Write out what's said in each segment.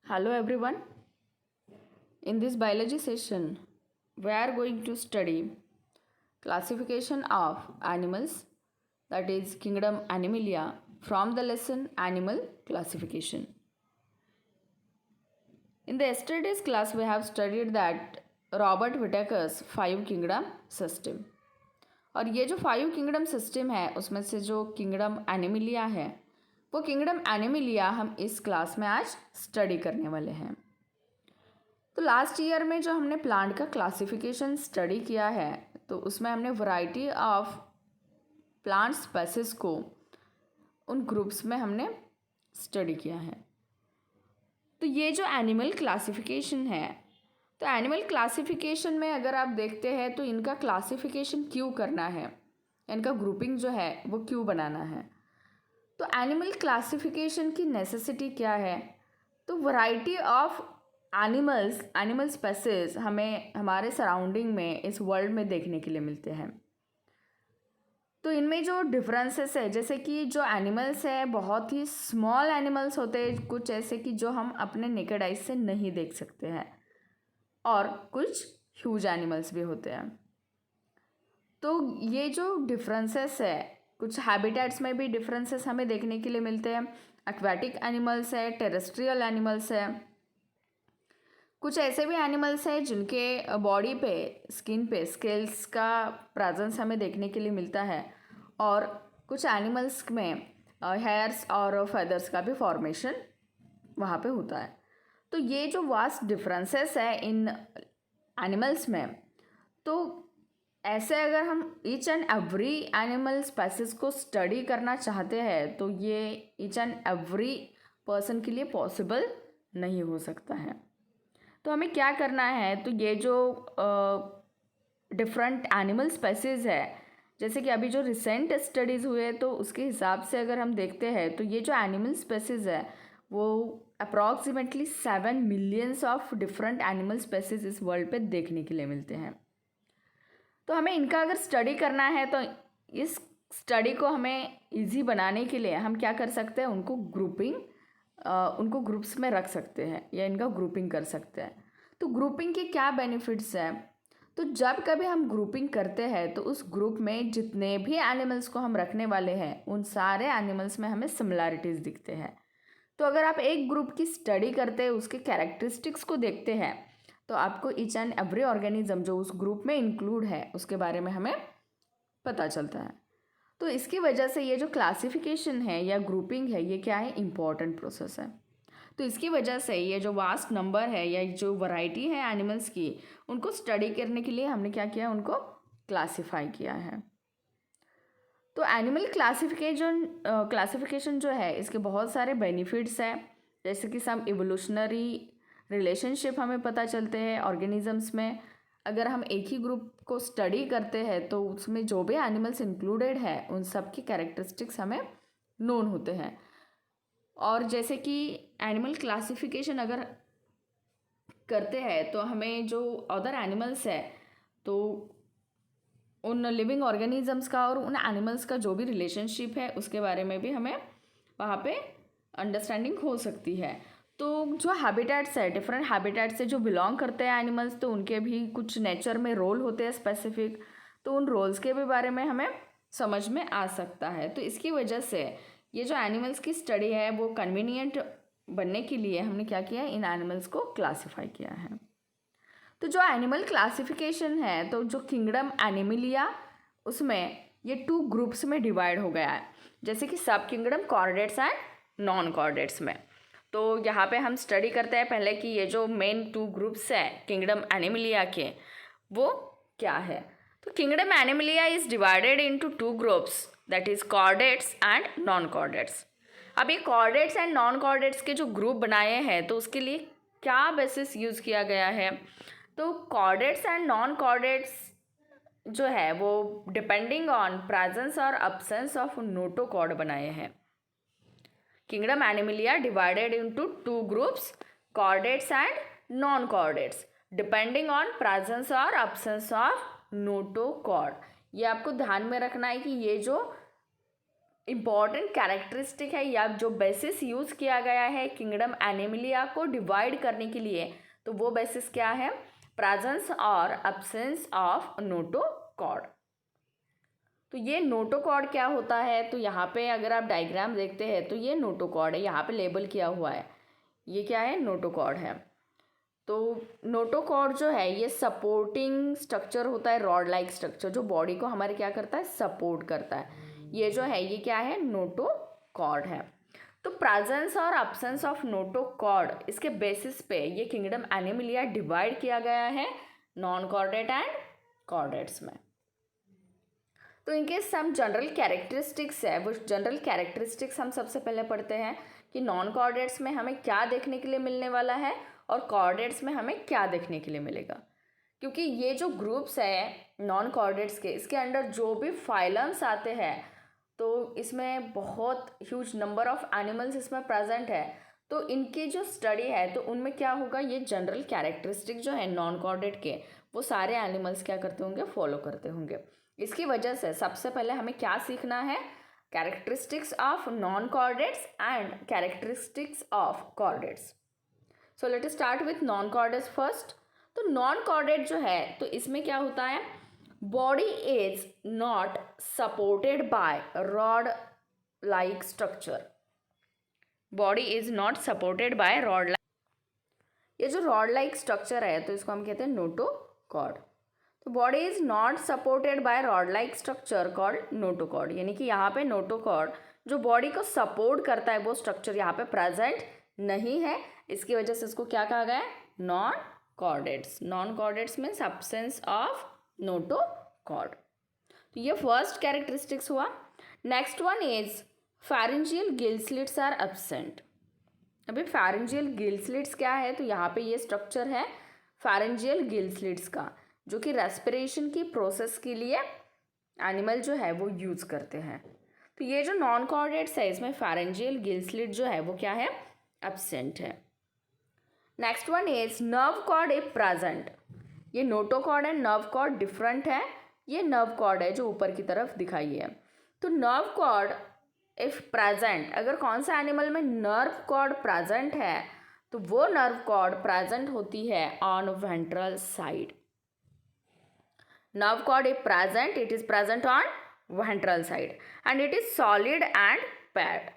Hello everyone. In this biology session, we are going to study classification of animals, that is kingdom Animalia, from the lesson Animal Classification. In the yesterday's class, we have studied that Robert Whittaker's 5 kingdom system. और ये जो 5 kingdom system है उसमें से जो kingdom Animalia है वो kingdom Animalia हम इस क्लास में आज स्टडी करने वाले हैं। तो लास्ट ईयर में जो हमने प्लांट का क्लासिफिकेशन स्टडी किया है तो उसमें हमने वैरायटी ऑफ प्लांट स्पेसिस को उन ग्रुप्स में हमने स्टडी किया है। तो ये जो एनिमल क्लासिफिकेशन है तो एनिमल क्लासिफिकेशन में अगर आप देखते हैं तो इनका क्लासिफिकेशन क्यों करना है, इनका ग्रुपिंग जो है वो क्यों बनाना है। तो एनिमल क्लासिफिकेशन की नेसेसिटी क्या है, तो वैरायटी ऑफ एनिमल स्पेसीज हमें हमारे सराउंडिंग में इस वर्ल्ड में देखने के लिए मिलते हैं। तो इनमें जो डिफरेंसेस है, जैसे कि जो एनिमल्स है बहुत ही स्मॉल एनिमल्स होते हैं, कुछ ऐसे कि जो हम अपने नेकेड आइज से नहीं देख सकते हैं, और कुछ ह्यूज एनिमल्स भी होते हैं। तो ये जो डिफरेंसेस है, कुछ हैबिटेट्स में भी डिफरेंसेस हमें देखने के लिए मिलते हैं। एक्वेटिक एनिमल्स है, टेरेस्ट्रियल एनिमल्स है, कुछ ऐसे भी एनिमल्स हैं जिनके बॉडी पे, स्किन पे स्केल्स का प्रेजेंस हमें देखने के लिए मिलता है, और कुछ एनिमल्स में हेयर्स और फेदर्स का भी फॉर्मेशन वहाँ पे होता है। तो ये जो वास्ट डिफरेंसेस है इन एनिमल्स में, तो ऐसे अगर हम each and every animal species को स्टडी करना चाहते हैं तो ये ईच एंड एवरी पर्सन के लिए पॉसिबल नहीं हो सकता है। तो हमें क्या करना है, तो ये जो डिफरेंट एनिमल स्पेसीज है, जैसे कि अभी जो रिसेंट स्टडीज़ हुए तो उसके हिसाब से अगर हम देखते हैं तो ये जो एनिमल स्पेसीज है वो approximately 7 millions of different animal species इस वर्ल्ड पे देखने के लिए मिलते हैं। तो हमें इनका अगर स्टडी करना है तो इस स्टडी को हमें इजी बनाने के लिए हम क्या कर सकते हैं, उनको ग्रुप्स में रख सकते हैं या इनका ग्रुपिंग कर सकते हैं। तो ग्रुपिंग के क्या बेनिफिट्स हैं, तो जब कभी हम ग्रुपिंग करते हैं तो उस ग्रुप में जितने भी एनिमल्स को हम रखने वाले हैं उन सारे एनिमल्स में हमें सिमिलैरिटीज़ दिखते हैं। तो अगर आप एक ग्रुप की स्टडी करते हैं, उसके कैरेक्टरिस्टिक्स को देखते हैं, तो आपको ईच एंड एवरी ऑर्गेनिज्म जो उस ग्रुप में इंक्लूड है उसके बारे में हमें पता चलता है। तो इसकी वजह से ये जो क्लासिफिकेशन है या ग्रुपिंग है ये क्या है, इम्पॉर्टेंट प्रोसेस है। तो इसकी वजह से ये जो वास्ट नंबर है या जो वैरायटी है एनिमल्स की, उनको स्टडी करने के लिए हमने क्या किया, उनको क्लासिफाई किया है। तो एनिमल क्लासिफिकेशन जो है इसके बहुत सारे बेनिफिट्स हैं, जैसे कि सम इवोल्यूशनरी रिलेशनशिप हमें पता चलते हैं ऑर्गेनिजम्स में। अगर हम एक ही ग्रुप को स्टडी करते हैं तो उसमें जो भी एनिमल्स इंक्लूडेड है उन सब की कैरेक्टरिस्टिक्स हमें नोन होते हैं। और जैसे कि एनिमल क्लासिफिकेशन अगर करते हैं तो हमें जो अदर एनिमल्स है तो उन लिविंग ऑर्गेनिजम्स का और उन एनिमल्स का जो भी रिलेशनशिप है उसके बारे में भी हमें वहाँ पे अंडरस्टैंडिंग हो सकती है। तो जो हैबिटेट्स है, डिफरेंट हैबिटेट्स से जो बिलोंग करते हैं एनिमल्स, तो उनके भी कुछ नेचर में रोल होते हैं स्पेसिफिक, तो उन रोल्स के भी बारे में हमें समझ में आ सकता है। तो इसकी वजह से ये जो एनिमल्स की स्टडी है वो कन्वीनियंट बनने के लिए हमने क्या किया, इन एनिमल्स को क्लासीफाई किया है। तो जो एनिमल क्लासिफिकेशन है, तो जो किंगडम एनिमिलिया उसमें ये 2 ग्रुप्स में डिवाइड हो गया है, जैसे कि सब kingdom chordates and non chordates में। तो यहाँ पे हम स्टडी करते हैं पहले कि ये जो मेन 2 ग्रुप्स हैं किंगडम एनिमिलिया के वो क्या है। तो kingdom Animalia is divided into 2 groups, that is chordates and non chordates. अब ये कॉर्डेट्स एंड नॉन कॉर्डेट्स के जो ग्रुप बनाए हैं तो उसके लिए क्या बेसिस यूज़ किया गया है, तो कॉर्डेट्स एंड नॉन कॉर्डेट्स जो है वो डिपेंडिंग ऑन प्रेजेंस और अब्सेंस ऑफ नोटोकॉर्ड बनाए हैं। Kingdom Animalia divided into 2 groups, chordates and non chordates, depending on presence और अब्सेंस ऑफ नोटोकॉर्ड। ये आपको ध्यान में रखना है कि ये जो इम्पॉर्टेंट कैरेक्टरिस्टिक है या जो बेसिस यूज़ किया गया है किंगडम एनिमिलिया को डिवाइड करने के लिए, तो वो बेसिस क्या है? प्रेजेंस और एब्सेंस ऑफ नोटोकॉर्ड। तो ये नोटोकॉर्ड क्या होता है? तो यहाँ पे अगर आप डायग्राम देखते हैं तो ये नोटोकॉर्ड है, यहाँ पे लेबल किया हुआ है, ये क्या है? नोटोकॉर्ड है। तो नोटोकॉर्ड जो है ये सपोर्टिंग स्ट्रक्चर होता है, रॉड लाइक स्ट्रक्चर जो बॉडी को हमारे क्या करता है? सपोर्ट करता है। ये जो है ये क्या है? नोटोकॉर्ड है। तो प्रेजेंस और एब्सेंस ऑफ नोटोकॉर्ड इसके बेसिस पे ये किंगडम एनिमिलिया डिवाइड किया गया है नॉन कॉर्डेट एंड कॉर्डेट्स में। तो इनके सम जनरल कैरेक्टरिस्टिक्स है, वो जनरल कैरेक्टरिस्टिक्स हम सबसे पहले पढ़ते हैं कि नॉन कॉर्डेट्स में हमें क्या देखने के लिए मिलने वाला है और कॉर्डेट्स में हमें क्या देखने के लिए मिलेगा। क्योंकि ये जो ग्रुप्स है नॉन कॉर्डेट्स के, इसके अंडर जो भी फाइलम्स आते हैं तो इसमें बहुत ह्यूज नंबर ऑफ एनिमल्स इसमें प्रेजेंट है। तो इनकी जो स्टडी है तो उनमें क्या होगा? ये जनरल कैरेक्टरिस्टिक जो है नॉन कॉर्डेट के, वो सारे एनिमल्स क्या करते होंगे? फॉलो करते होंगे। इसकी वजह से सबसे पहले हमें क्या सीखना है? Characteristics of non chordates and characteristics of chordates. So let us start with non chordates first. तो नॉन कॉर्डेट जो है तो इसमें क्या होता है? Body is not supported by rod like structure. Body is not supported by rod like, ये जो रॉड लाइक स्ट्रक्चर है तो इसको हम कहते हैं नोटोकॉर्ड। तो body is not supported by rod like structure called notochord, यानी कि यहाँ पे नोटोकॉर्ड जो बॉडी को सपोर्ट करता है वो स्ट्रक्चर यहाँ पे प्रेजेंट नहीं है। इसकी वजह से इसको क्या कहा गया है? Non chordates. Non chordates means absence of notochord. तो ये फर्स्ट कैरेक्टरिस्टिक्स हुआ। Next one is pharyngeal gill slits are absent. अभी फैरिंजियल गिल स्लिट्स क्या है? तो यहाँ पे ये स्ट्रक्चर है फैरिंजियल गिल स्लिट्स का, जो कि रेस्पिरेशन की प्रोसेस के लिए एनिमल जो है वो यूज़ करते हैं। तो ये जो नॉन कॉर्डेट्स है इसमें फैरिंजियल गिल स्लिट जो है वो क्या है? एब्सेंट है। Next one is nerve cord if present. ये notochord and nerve cord different है। ये नर्व कॉर्ड है जो ऊपर की तरफ दिखाई है। तो नर्व कॉर्ड इफ प्रेजेंट, अगर कौन सा एनिमल में नर्व कॉर्ड प्रेजेंट है तो वो नर्व कॉर्ड प्रेजेंट होती है on ventral side. Nerve cord if present, it is present on ventral side and it is solid and pad.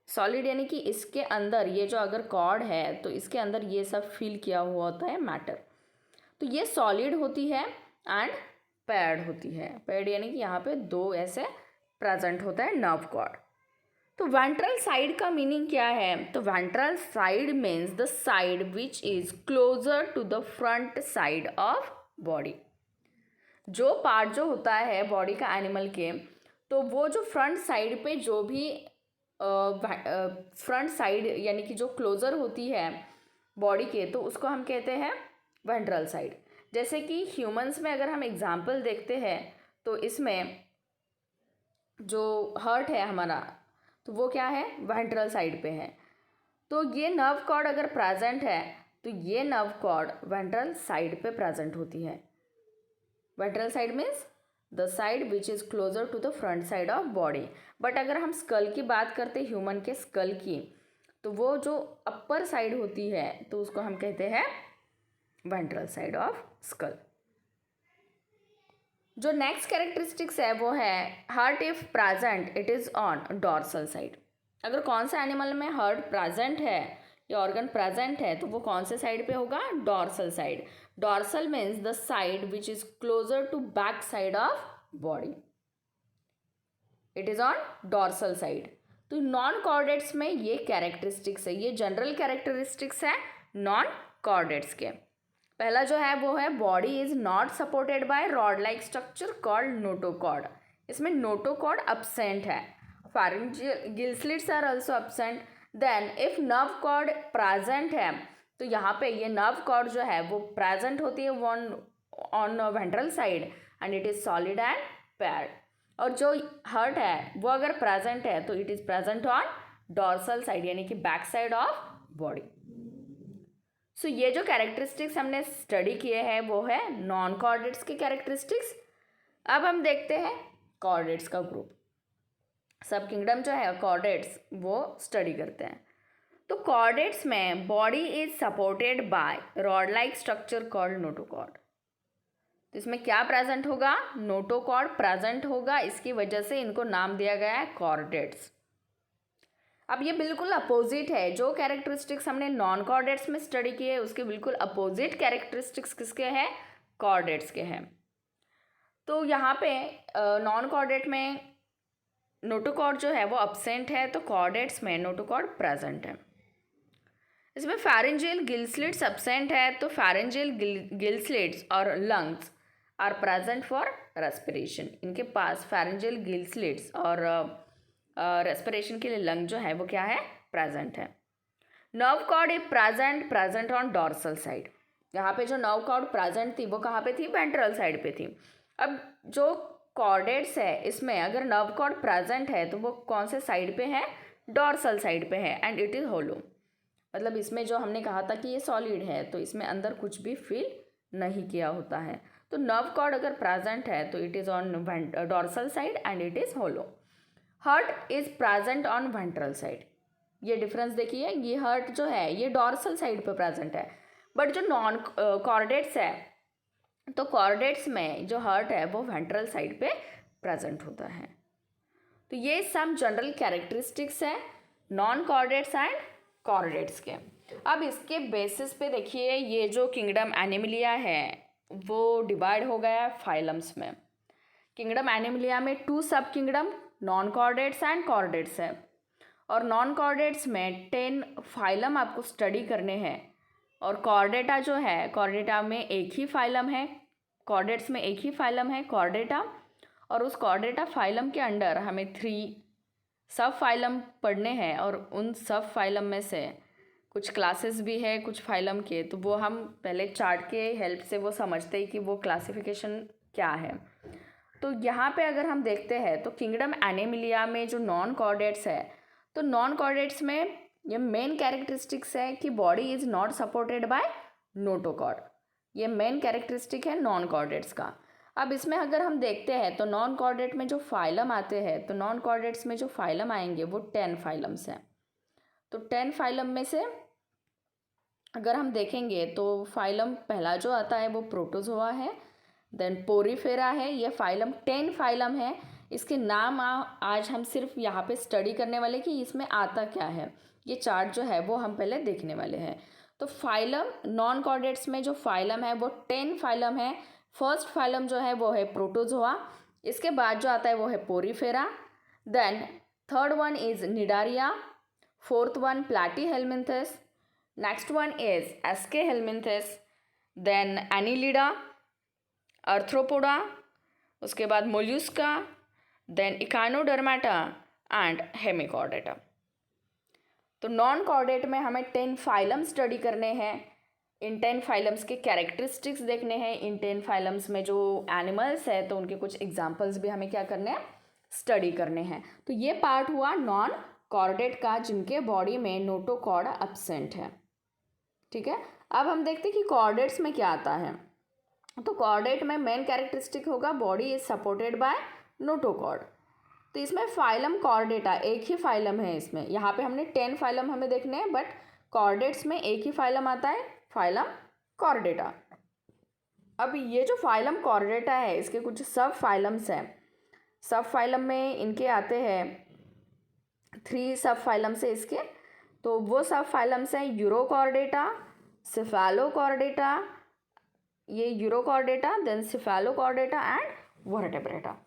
Solid यानी कि इसके अंदर ये जो अगर कॉर्ड है तो इसके अंदर ये सब फिल किया हुआ होता है मैटर। तो ये सॉलिड होती है एंड पैड होती है। पैड यानी कि यहाँ पे दो ऐसे प्रेजेंट होता है नर्व कॉर्ड। तो वेंट्रल साइड का मीनिंग क्या है? तो ventral side means the side which is closer to the front side of body. जो पार्ट जो होता है बॉडी का एनिमल के, तो वो जो फ्रंट साइड पे जो भी फ्रंट साइड यानी कि जो क्लोजर होती है बॉडी के, तो उसको हम कहते हैं वेंट्रल साइड। जैसे कि ह्यूमंस में अगर हम एग्जांपल देखते हैं तो इसमें जो हार्ट है हमारा तो वो क्या है? वेंट्रल साइड पे है। तो ये नर्व कॉर्ड अगर प्रेजेंट है तो ये नर्व कॉर्ड वेंट्रल साइड पे प्रेजेंट होती है। Ventral side means the side which is closer to the front side of body. But अगर हम स्कल की बात करते हैं ह्यूमन के स्कल की, तो वो जो अपर साइड होती है तो उसको हम कहते हैं वेंट्रल साइड ऑफ स्कल। जो नेक्स्ट कैरेक्टरिस्टिक्स है वो है heart if present it is on dorsal side. अगर कौन सा एनिमल में हार्ट प्रेजेंट है या ऑर्गन प्रेजेंट है तो वो कौन से साइड पे होगा? Dorsal side. Dorsal means the side which is closer to back side of body, it is on dorsal side. तो नॉन कॉर्डेट्स में ये कैरेक्टरिस्टिक्स है, ये जनरल कैरेक्टरिस्टिक्स है नॉन कॉर्डेट्स के। पहला जो है वो है body is not supported by rod like structure called notochord. इसमें नोटोकॉर्ड एब्सेंट है। Pharyngeal gill slits are also absent. Then if nerve cord present है तो यहाँ पे ये नर्व कॉर्ड जो है वो प्रेजेंट होती है on ventral side and it is solid and pad. और जो हार्ट है वो अगर प्रेजेंट है तो it is present on dorsal side यानी कि बैक साइड ऑफ बॉडी। सो ये जो कैरेक्टरिस्टिक्स हमने स्टडी किए हैं वो है नॉन कॉर्डेट्स के कैरेक्टरिस्टिक्स। अब हम देखते हैं कॉर्डेट्स का ग्रुप। सब किंगडम जो है कॉर्डेट्स वो स्टडी करते हैं। तो कॉर्डेट्स में body is supported by rod like structure called notochord. तो इसमें क्या प्रेजेंट होगा? नोटोकॉर्ड प्रेजेंट होगा, इसकी वजह से इनको नाम दिया गया है कॉर्डेट्स। अब ये बिल्कुल अपोजिट है, जो कैरेक्टरिस्टिक्स हमने नॉन कॉर्डेट्स में स्टडी किए उसके बिल्कुल अपोजिट कैरेक्टरिस्टिक्स किसके हैं? कॉर्डेट्स के हैं। तो यहाँ पे नॉन कॉर्डेट में नोटोकॉर्ड जो है वो अब्सेंट है, तो कॉर्डेट्स में नोटोकॉर्ड प्रेजेंट है। इसमें फैरेंजियल गिल स्लिट्स अब्सेंट है, तो फैरेंजियल गिल स्लिट्स और lungs are present for respiration. इनके पास फैरेंजियल गिल स्लिट्स और रेस्पिरेशन के लिए लंग जो है वो क्या है? प्रेजेंट है। Nerve cord is present on dorsal side. यहाँ पे जो नर्व कॉर्ड प्रेजेंट थी वो कहाँ पे थी? वेंट्रल साइड पे थी। अब जो कॉर्डेट्स है इसमें अगर नर्व कॉर्ड प्रेजेंट है तो वो कौन से साइड पे है? डॉर्सल साइड पे है, एंड इट इज़ होलो। मतलब इसमें जो हमने कहा था कि ये सॉलिड है, तो इसमें अंदर कुछ भी फील नहीं किया होता है। तो नर्व कॉर्ड अगर प्रेजेंट है तो it is on dorsal side and it is hollow. Heart is present on ventral side. ये डिफरेंस देखिए, ये हार्ट जो है ये डॉर्सल साइड पे प्रेजेंट है, बट जो नॉन कॉर्डेट्स है तो कॉर्डेट्स में जो हार्ट है वो वेंट्रल साइड पे प्रेजेंट होता है। तो ये सम जनरल कैरेक्टरिस्टिक्स है नॉन कॉर्डेट्स एंड कॉर्डेट्स के। अब इसके बेसिस पे देखिए, ये जो किंगडम एनिमलिया है वो डिवाइड हो गया है फाइलम्स में। किंगडम एनिमलिया में 2 सब kingdom non chordates and chordates है, और नॉन कॉर्डेट्स में 10 फाइलम आपको स्टडी करने हैं, और कॉर्डेटा जो है कॉर्डेटा में एक ही फाइलम है, कॉर्डेट्स में एक ही फाइलम है कॉर्डेटा, और उस कॉर्डेटा फाइलम के अंडर हमें 3 सब फाइलम पढ़ने हैं, और उन सब फाइलम में से कुछ क्लासेस भी है कुछ फाइलम के, तो वो हम पहले चार्ट के हेल्प से वो समझते हैं कि वो क्लासिफिकेशन क्या है। तो यहाँ पे अगर हम देखते हैं तो किंगडम एनिमलिया में जो नॉन कॉर्डेट्स है, तो नॉन कॉर्डेट्स में ये मेन कैरेक्टरिस्टिक्स है कि body is not supported bye notochord. ये मेन कैरेक्टरिस्टिक है नॉन कॉर्डेट्स का। अब इसमें अगर हम देखते हैं तो नॉन कॉर्डेट में जो फाइलम आते हैं, तो नॉन कॉर्डेट्स में जो फाइलम आएंगे वो 10 फाइलम्स हैं। तो 10 फाइलम में से अगर हम देखेंगे तो फाइलम पहला जो आता है वो प्रोटोजोआ है, देन पोरीफेरा है। ये फाइलम 10 फाइलम है। इसके नाम आज हम सिर्फ यहाँ पे स्टडी करने वाले कि इसमें आता क्या है। ये चार्ट जो है वो हम पहले देखने वाले हैं। तो फाइलम नॉन कॉर्डेट्स में जो फाइलम है वो 10 फाइलम है। फर्स्ट फाइलम जो है वो है प्रोटोजोआ, इसके बाद जो आता है वो है Porifera, then third one is Cnidaria, fourth one Platyhelminthes, next one is Aschelminthes, then Annelida, Arthropoda, उसके बाद Mollusca, then Echinodermata and Hemichordata. तो नॉन कॉर्डेट में हमें 10 फाइलम स्टडी करने हैं। इन 10 फाइलम्स के कैरेक्टरिस्टिक्स देखने हैं। इन 10 फाइलम्स में जो एनिमल्स है तो उनके कुछ एग्जाम्पल्स भी हमें क्या करने हैं? स्टडी करने हैं। तो ये पार्ट हुआ नॉन कॉर्डेट का, जिनके बॉडी में नोटोकॉर्ड अब्सेंट है। ठीक है, अब हम देखते हैं कि कॉर्डेट्स में क्या आता है। तो कॉर्डेट में मेन कैरेक्टरिस्टिक होगा body is supported by notochord. तो इसमें फाइलम कॉर्डेटा एक ही फाइलम है। इसमें यहाँ पे हमने 10 फाइलम हमें देखने हैं, बट कॉर्डेट्स में एक ही फाइलम आता है, फाइलम कॉर्डेटा। अब ये जो फाइलम कॉर्डेटा है इसके कुछ सब फाइलम्स हैं। सब फाइलम में इनके आते हैं 3 सब फाइलम्स है इसके। तो वो सब फाइलम्स हैं यूरोकॉर्डेटा, सिफेलोकॉर्डेटा, ये Urochordata, then Cephalochordata and Vertebrata.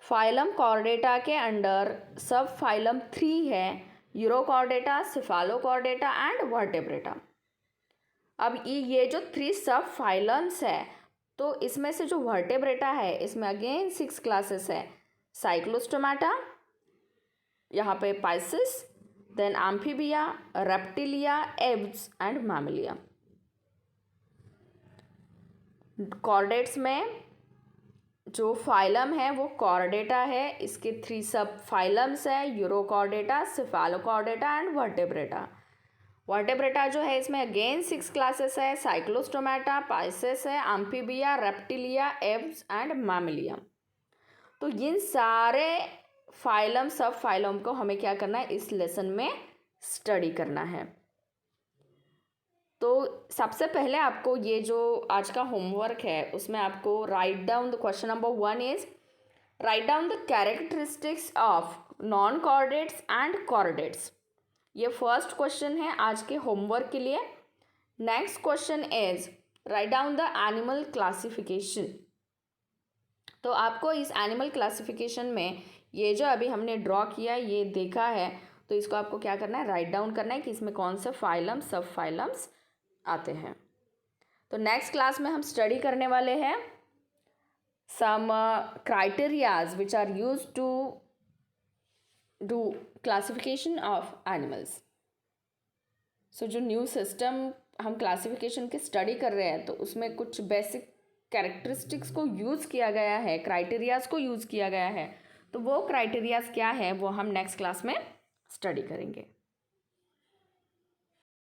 Phylum Chordata के अंडर सब फाइलम 3 है, यूरोकॉर्डेटा, सिफेलोकॉर्डेटा एंड वर्टेब्रेटा। अब ये जो 3 सब फाइलम्स है, तो इसमें से जो वर्टेब्रेटा है इसमें अगेन 6 क्लासेस है। साइक्लोस्टोमाटा, यहाँ पे Pisces, then Amphibia, Reptilia, Aves and Mammalia. Chordates में जो फाइलम है वो कॉर्डेटा है। इसके 3 सब फाइलम्स है, यूरोकॉर्डेटा, सिफेलोकॉर्डेटा एंड वर्टेब्रेटा। वर्टेब्रेटा जो है इसमें अगेन 6 क्लासेस है। साइक्लोस्टोमाटा, पाइसेस है, एम्फीबिया, रेप्टिलिया, एब्स एंड मैमलिया। तो इन सारे फाइलम सब फाइलम को हमें क्या करना है, इस लेसन में स्टडी करना है। तो सबसे पहले आपको ये जो आज का होमवर्क है उसमें आपको write down the question number 1 is write down the characteristics of non chordates and chordates. ये फर्स्ट क्वेश्चन है आज के होमवर्क के लिए। Next question is write down the animal classification. तो आपको इस एनिमल क्लासिफिकेशन में ये जो अभी हमने ड्रॉ किया, ये देखा है, तो इसको आपको क्या करना है, राइट डाउन करना है कि इसमें कौन से फाइलम सब फाइलम्स आते हैं। तो नेक्स्ट क्लास में हम स्टडी करने वाले हैं some criterias which are use to do classification of animals. So जो न्यू सिस्टम हम क्लासिफिकेशन की स्टडी कर रहे हैं तो उसमें कुछ बेसिक कैरेक्टरिस्टिक्स को यूज़ किया गया है, क्राइटेरियाज को यूज़ किया गया है। तो वो क्राइटेरियाज क्या है वो हम नेक्स्ट क्लास में स्टडी करेंगे।